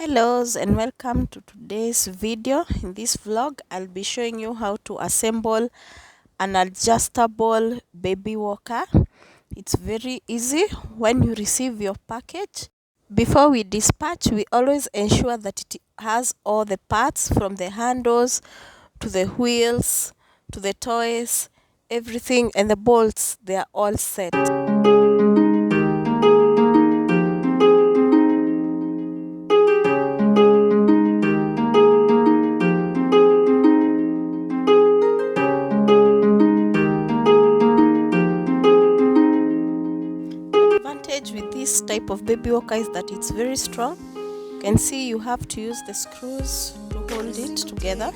Hellos and welcome to today's video. In this vlog, I'll be showing you how to assemble an adjustable baby walker. It's very easy when you receive your package. Before we dispatch, we always ensure that it has all the parts from the handles to the wheels to the toys, everything, and the bolts, they are all set. Advantage with this type of baby walker is that it's very strong. You can see you have to use the screws to hold it together.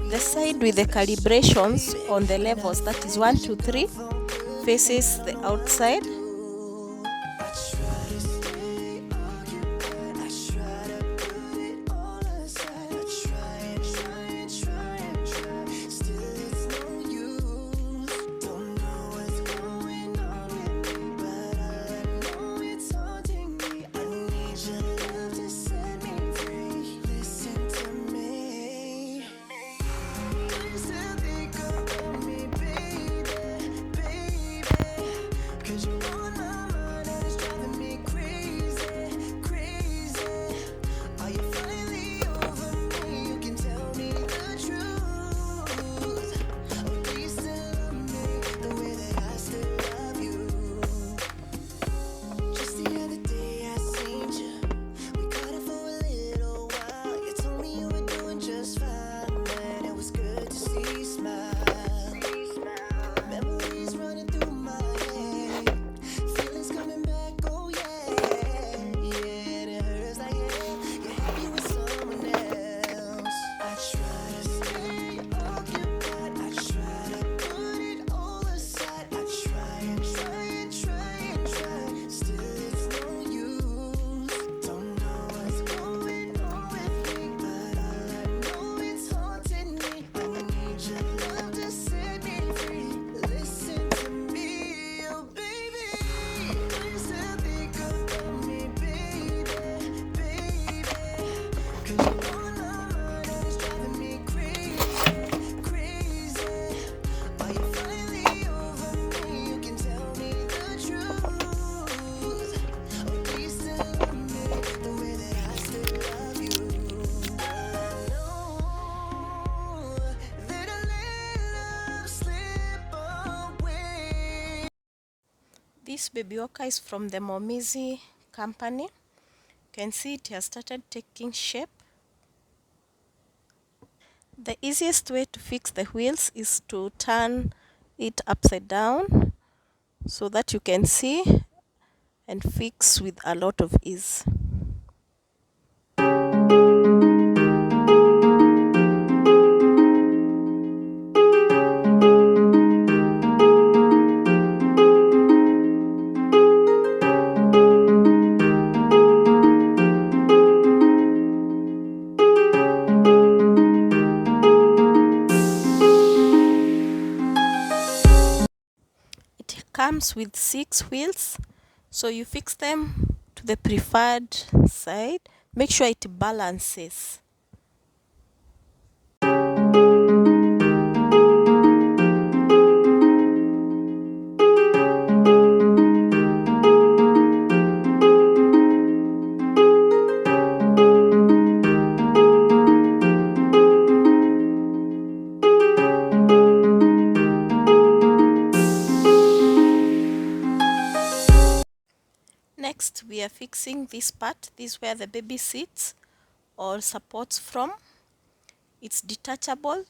The side with the calibrations on the levels, that is 1, 2, 3, faces the outside. This baby walker is from the Momizi company. You can see it has started taking shape. The easiest way to fix the wheels is to turn it upside down so that you can see and fix with a lot of ease. Comes with 6 wheels, so you fix them to the preferred side. Make sure it balances. Next, we are fixing this part. This is where the baby sits or supports from. It's detachable,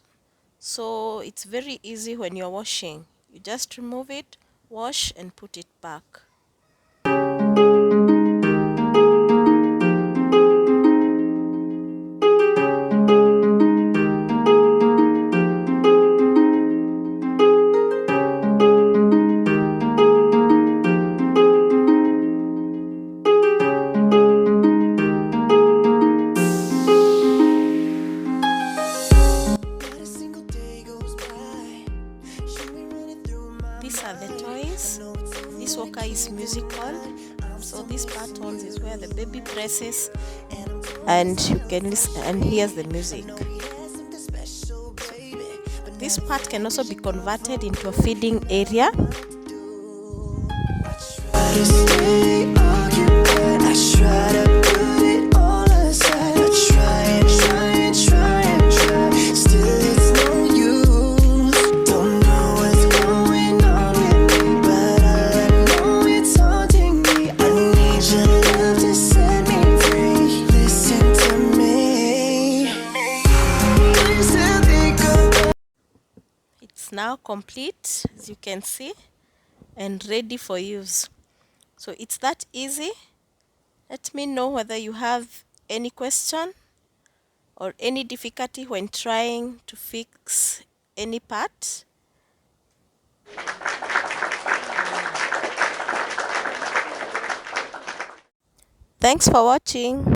so it's very easy when you're washing. You just remove it, wash, and put it back. this walker is musical. So these buttons is where the baby presses and you can listen and hears the music. This part can also be converted into a feeding area. It's now complete, as you can see, and ready for use. So it's that easy. Let me know whether you have any question or any difficulty when trying to fix any part. Thanks for watching.